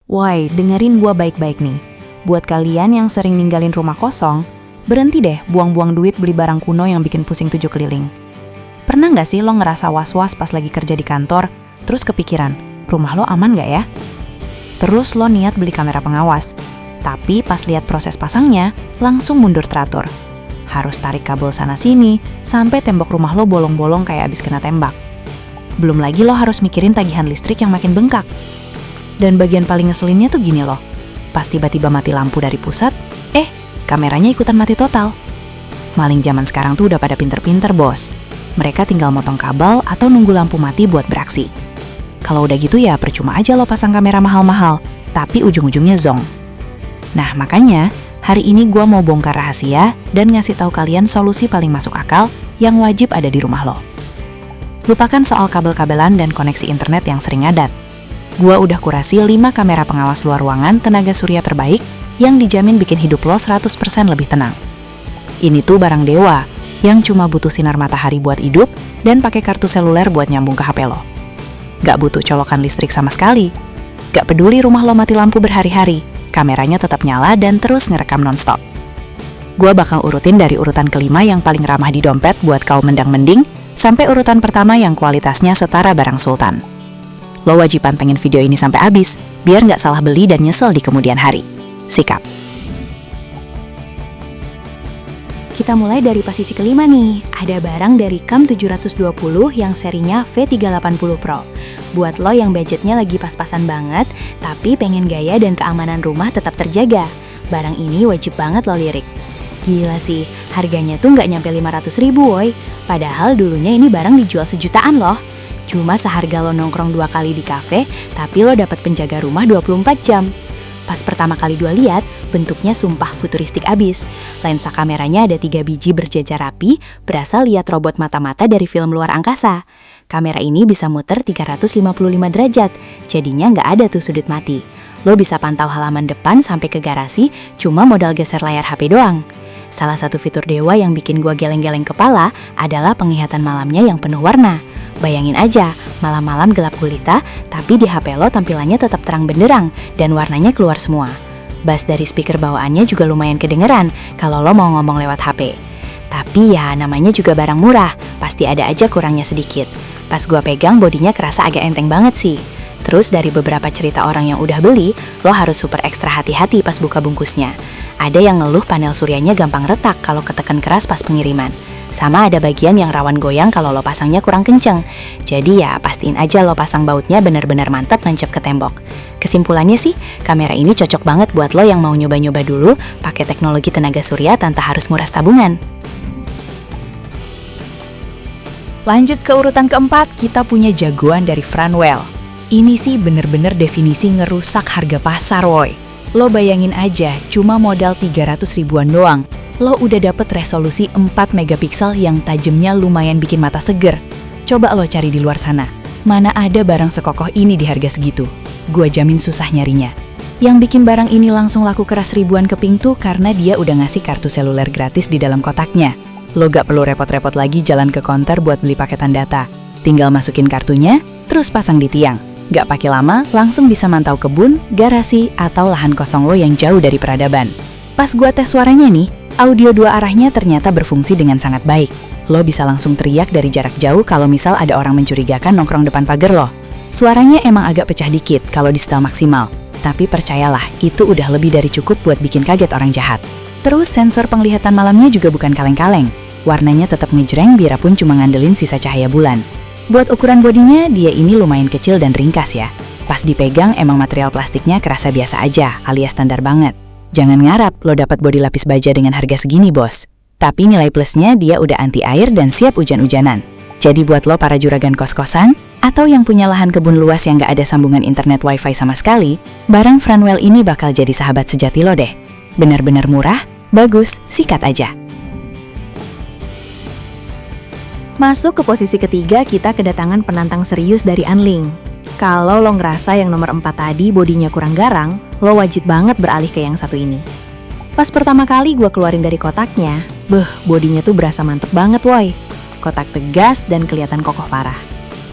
Woi, dengerin gua baik-baik nih. Buat kalian yang sering ninggalin rumah kosong, berhenti deh buang-buang duit beli barang kuno yang bikin pusing 7 keliling. Pernah nggak sih lo ngerasa was-was pas lagi kerja di kantor, terus kepikiran, rumah lo aman nggak ya? Terus lo niat beli kamera pengawas, tapi pas lihat proses pasangnya, langsung mundur teratur. Harus tarik kabel sana-sini, sampai tembok rumah lo bolong-bolong kayak abis kena tembak. Belum lagi lo harus mikirin tagihan listrik yang makin bengkak. Dan bagian paling ngeselinnya tuh gini loh, pas tiba-tiba mati lampu dari pusat, kameranya ikutan mati total. Maling zaman sekarang tuh udah pada pinter-pinter bos. Mereka tinggal motong kabel atau nunggu lampu mati buat beraksi. Kalau udah gitu ya percuma aja lo pasang kamera mahal-mahal, tapi ujung-ujungnya zonk. Nah makanya, hari ini gua mau bongkar rahasia dan ngasih tahu kalian solusi paling masuk akal yang wajib ada di rumah lo. Lupakan soal kabel-kabelan dan koneksi internet yang sering ngadat. Gua udah kurasi 5 kamera pengawas luar ruangan tenaga surya terbaik yang dijamin bikin hidup lo 100% lebih tenang. Ini tuh barang dewa yang cuma butuh sinar matahari buat hidup dan pakai kartu seluler buat nyambung ke HP lo. Gak butuh colokan listrik sama sekali. Gak peduli rumah lo mati lampu berhari-hari, kameranya tetap nyala dan terus ngerekam nonstop. Gua bakal urutin dari urutan kelima yang paling ramah di dompet buat kaum mendang-mending sampai urutan pertama yang kualitasnya setara barang sultan. Lo wajib pantengin video ini sampai habis, biar nggak salah beli dan nyesel di kemudian hari. Sikap. Kita mulai dari posisi kelima nih. Ada barang dari CAM 720 yang serinya V380 Pro. Buat lo yang budgetnya lagi pas-pasan banget, tapi pengen gaya dan keamanan rumah tetap terjaga. Barang ini wajib banget lo lirik. Gila sih, harganya tuh nggak nyampe 500.000 woy. Padahal dulunya ini barang dijual sejutaan loh. Cuma seharga lo nongkrong 2 kali di kafe, tapi lo dapat penjaga rumah 24 jam. Pas pertama kali gue lihat, bentuknya sumpah futuristik abis. Lensa kameranya ada 3 biji berjajar rapi, berasa lihat robot mata-mata dari film luar angkasa. Kamera ini bisa muter 355 derajat, jadinya nggak ada tuh sudut mati. Lo bisa pantau halaman depan sampai ke garasi, cuma modal geser layar HP doang. Salah satu fitur dewa yang bikin gua geleng-geleng kepala adalah penglihatan malamnya yang penuh warna. Bayangin aja, malam-malam gelap gulita, tapi di HP lo tampilannya tetap terang benderang dan warnanya keluar semua. Bass dari speaker bawaannya juga lumayan kedengeran kalau lo mau ngomong lewat HP. Tapi ya namanya juga barang murah, pasti ada aja kurangnya sedikit. Pas gua pegang bodinya kerasa agak enteng banget sih. Terus dari beberapa cerita orang yang udah beli, lo harus super ekstra hati-hati pas buka bungkusnya. Ada yang ngeluh panel suryanya gampang retak kalau ketekan keras pas pengiriman. Sama ada bagian yang rawan goyang kalau lo pasangnya kurang kenceng. Jadi ya pastiin aja lo pasang bautnya benar-benar mantap nancep ke tembok. Kesimpulannya sih, kamera ini cocok banget buat lo yang mau nyoba-nyoba dulu pakai teknologi tenaga surya tanpa harus nguras tabungan. Lanjut ke urutan keempat, kita punya jagoan dari Franwell. Ini sih bener-bener definisi ngerusak harga pasar woy. Lo bayangin aja, cuma modal 300 ribuan doang. Lo udah dapet resolusi 4 megapiksel yang tajamnya lumayan bikin mata seger. Coba lo cari di luar sana. Mana ada barang sekokoh ini di harga segitu? Gua jamin susah nyarinya. Yang bikin barang ini langsung laku keras ribuan keping tuh karena dia udah ngasih kartu seluler gratis di dalam kotaknya. Lo gak perlu repot-repot lagi jalan ke konter buat beli paketan data. Tinggal masukin kartunya, terus pasang di tiang. Gak pakai lama, langsung bisa mantau kebun, garasi, atau lahan kosong lo yang jauh dari peradaban. Pas gua tes suaranya nih, audio 2 arahnya ternyata berfungsi dengan sangat baik. Lo bisa langsung teriak dari jarak jauh kalau misal ada orang mencurigakan nongkrong depan pagar lo. Suaranya emang agak pecah dikit kalau di setel maksimal, tapi percayalah, itu udah lebih dari cukup buat bikin kaget orang jahat. Terus sensor penglihatan malamnya juga bukan kaleng-kaleng. Warnanya tetap ngejreng biarpun cuma ngandelin sisa cahaya bulan. Buat ukuran bodinya, dia ini lumayan kecil dan ringkas ya. Pas dipegang emang material plastiknya kerasa biasa aja, alias standar banget. Jangan ngarap lo dapat bodi lapis baja dengan harga segini bos. Tapi nilai plusnya dia udah anti air dan siap hujan-hujanan. Jadi buat lo para juragan kos-kosan, atau yang punya lahan kebun luas yang gak ada sambungan internet wifi sama sekali, barang Franwell ini bakal jadi sahabat sejati lo deh. Bener-bener murah, bagus, sikat aja. Masuk ke posisi ketiga, kita kedatangan penantang serius dari Anling. Kalau lo ngerasa yang nomor 4 tadi bodinya kurang garang, lo wajib banget beralih ke yang satu ini. Pas pertama kali gue keluarin dari kotaknya, bodinya tuh berasa mantep banget woy. Kotak tegas dan kelihatan kokoh parah.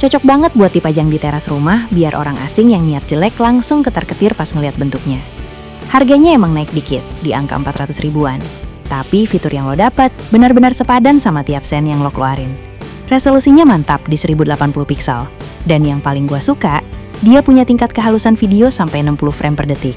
Cocok banget buat dipajang di teras rumah biar orang asing yang niat jelek langsung ketar-ketir pas ngeliat bentuknya. Harganya emang naik dikit, di angka 400 ribuan. Tapi fitur yang lo dapat benar-benar sepadan sama tiap sen yang lo keluarin. Resolusinya mantap di 1080 piksel. Dan yang paling gua suka, dia punya tingkat kehalusan video sampai 60 frame per detik.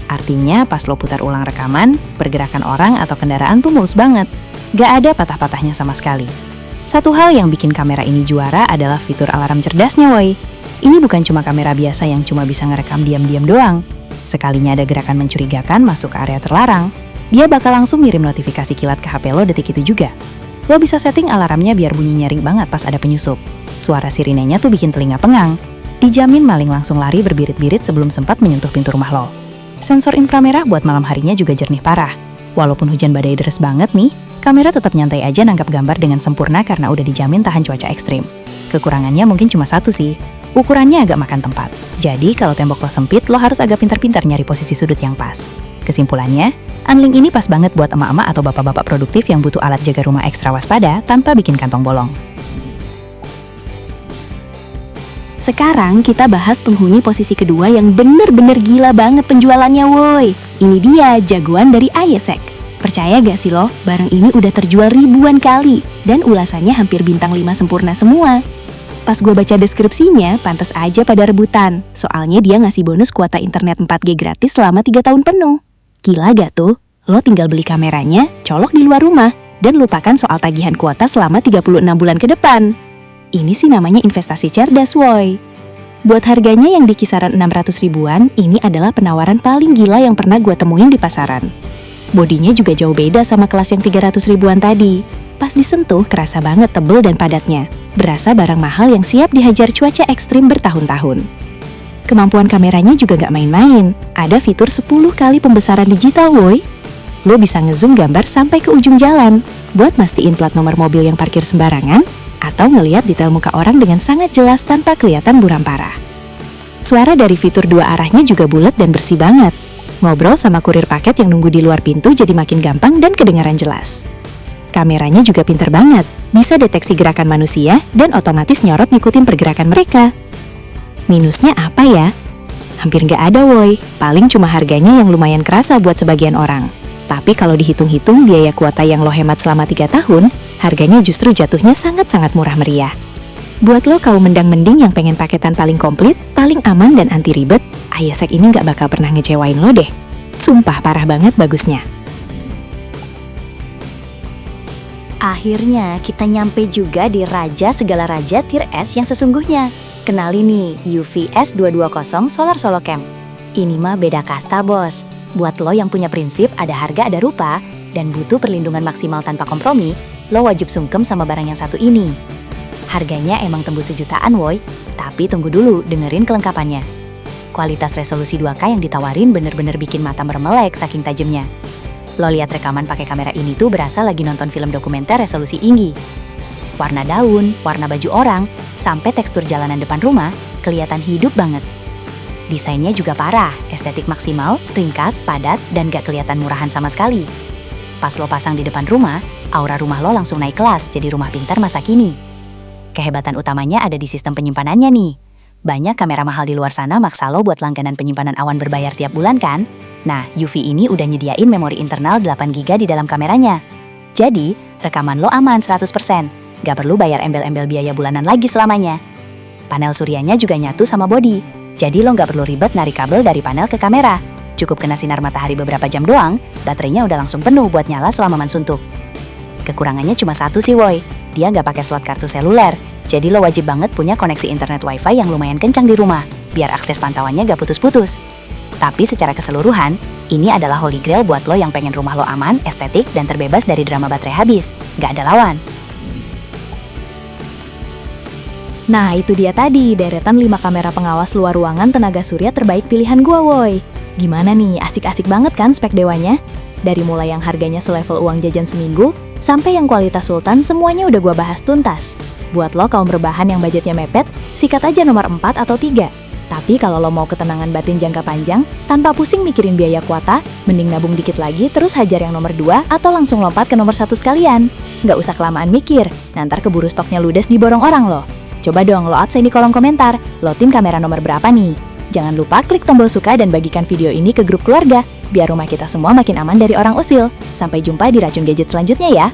Artinya pas lo putar ulang rekaman, pergerakan orang atau kendaraan tuh mulus banget. Gak ada patah-patahnya sama sekali. Satu hal yang bikin kamera ini juara adalah fitur alarm cerdasnya, woy. Ini bukan cuma kamera biasa yang cuma bisa ngerekam diam-diam doang. Sekalinya ada gerakan mencurigakan masuk ke area terlarang, dia bakal langsung ngirim notifikasi kilat ke HP lo detik itu juga. Lo bisa setting alarmnya biar bunyi nyaring banget pas ada penyusup. Suara sirinenya tuh bikin telinga pengang. Dijamin maling langsung lari berbirit-birit sebelum sempat menyentuh pintu rumah lo. Sensor inframerah buat malam harinya juga jernih parah. Walaupun hujan badai deres banget nih, kamera tetap nyantai aja nangkap gambar dengan sempurna karena udah dijamin tahan cuaca ekstrim. Kekurangannya mungkin cuma satu sih, ukurannya agak makan tempat. Jadi kalau tembok lo sempit, lo harus agak pintar-pintar nyari posisi sudut yang pas. Kesimpulannya, Unlink ini pas banget buat emak-emak atau bapak-bapak produktif yang butuh alat jaga rumah ekstra waspada tanpa bikin kantong bolong. Sekarang kita bahas penghuni posisi kedua yang bener-bener gila banget penjualannya, woi. Ini dia jagoan dari Ayesek. Percaya gak sih lo, barang ini udah terjual ribuan kali dan ulasannya hampir bintang 5 sempurna semua. Pas gue baca deskripsinya, pantas aja pada rebutan. Soalnya dia ngasih bonus kuota internet 4G gratis selama 3 tahun penuh. Gila gak tuh? Lo tinggal beli kameranya, colok di luar rumah, dan lupakan soal tagihan kuota selama 36 bulan ke depan. Ini sih namanya investasi cerdas, woi. Buat harganya yang di kisaran 600 ribuan, ini adalah penawaran paling gila yang pernah gue temuin di pasaran. Bodinya juga jauh beda sama kelas yang 300 ribuan tadi. Pas disentuh, kerasa banget tebel dan padatnya. Berasa barang mahal yang siap dihajar cuaca ekstrim bertahun-tahun. Kemampuan kameranya juga gak main-main. Ada fitur 10 kali pembesaran digital, woi. Lo bisa ngezoom gambar sampai ke ujung jalan, buat mastiin plat nomor mobil yang parkir sembarangan, atau ngeliat detail muka orang dengan sangat jelas tanpa kelihatan buram parah. Suara dari fitur 2 arahnya juga bulat dan bersih banget. Ngobrol sama kurir paket yang nunggu di luar pintu jadi makin gampang dan kedengaran jelas. Kameranya juga pinter banget, bisa deteksi gerakan manusia dan otomatis nyorot ngikutin pergerakan mereka. Minusnya apa ya? Hampir nggak ada, woi. Paling cuma harganya yang lumayan kerasa buat sebagian orang. Tapi kalau dihitung-hitung biaya kuota yang lo hemat selama 3 tahun, harganya justru jatuhnya sangat-sangat murah meriah. Buat lo kaum mendang-mending yang pengen paketan paling komplit, paling aman dan anti ribet, Ayesek ini nggak bakal pernah ngecewain lo deh. Sumpah parah banget bagusnya. Akhirnya kita nyampe juga di raja segala raja tier S yang sesungguhnya. Kenali nih, UV S220 Solar Solo Cam. Ini mah beda kasta, bos. Buat lo yang punya prinsip ada harga ada rupa dan butuh perlindungan maksimal tanpa kompromi, lo wajib sungkem sama barang yang satu ini. Harganya emang tembus sejutaan, woi. Tapi tunggu dulu, dengerin kelengkapannya. Kualitas resolusi 2K yang ditawarin bener-bener bikin mata mermelek saking tajamnya. Lo lihat rekaman pakai kamera ini tuh berasa lagi nonton film dokumenter resolusi tinggi. Warna daun, warna baju orang, sampai tekstur jalanan depan rumah kelihatan hidup banget. Desainnya juga parah, estetik maksimal, ringkas, padat, dan gak kelihatan murahan sama sekali. Pas lo pasang di depan rumah, aura rumah lo langsung naik kelas jadi rumah pintar masa kini. Kehebatan utamanya ada di sistem penyimpanannya nih. Banyak kamera mahal di luar sana maksa lo buat langganan penyimpanan awan berbayar tiap bulan kan? Nah, UV ini udah nyediain memori internal 8GB di dalam kameranya. Jadi, rekaman lo aman 100%. Gak perlu bayar embel-embel biaya bulanan lagi selamanya. Panel suryanya juga nyatu sama bodi. Jadi lo gak perlu ribet narik kabel dari panel ke kamera. Cukup kena sinar matahari beberapa jam doang, baterainya udah langsung penuh buat nyala selama suntuk. Kekurangannya cuma satu sih, woi. Dia nggak pakai slot kartu seluler. Jadi lo wajib banget punya koneksi internet wifi yang lumayan kencang di rumah, biar akses pantauannya gak putus-putus. Tapi secara keseluruhan, ini adalah holy grail buat lo yang pengen rumah lo aman, estetik, dan terbebas dari drama baterai habis. Nggak ada lawan. Nah, itu dia tadi, deretan 5 kamera pengawas luar ruangan tenaga surya terbaik pilihan gua, woi. Gimana nih, asik-asik banget kan spek dewanya? Dari mulai yang harganya selevel uang jajan seminggu, sampai yang kualitas sultan semuanya udah gua bahas tuntas. Buat lo kaum rebahan yang budgetnya mepet, sikat aja nomor 4 atau 3. Tapi kalau lo mau ketenangan batin jangka panjang, tanpa pusing mikirin biaya kuota, mending nabung dikit lagi terus hajar yang nomor 2 atau langsung lompat ke nomor 1 sekalian. Nggak usah kelamaan mikir, nanti keburu stoknya ludes diborong orang lo. Coba dong lo absen di kolom komentar, lo tim kamera nomor berapa nih? Jangan lupa klik tombol suka dan bagikan video ini ke grup keluarga, biar rumah kita semua makin aman dari orang usil. Sampai jumpa di Racun Gadget selanjutnya ya!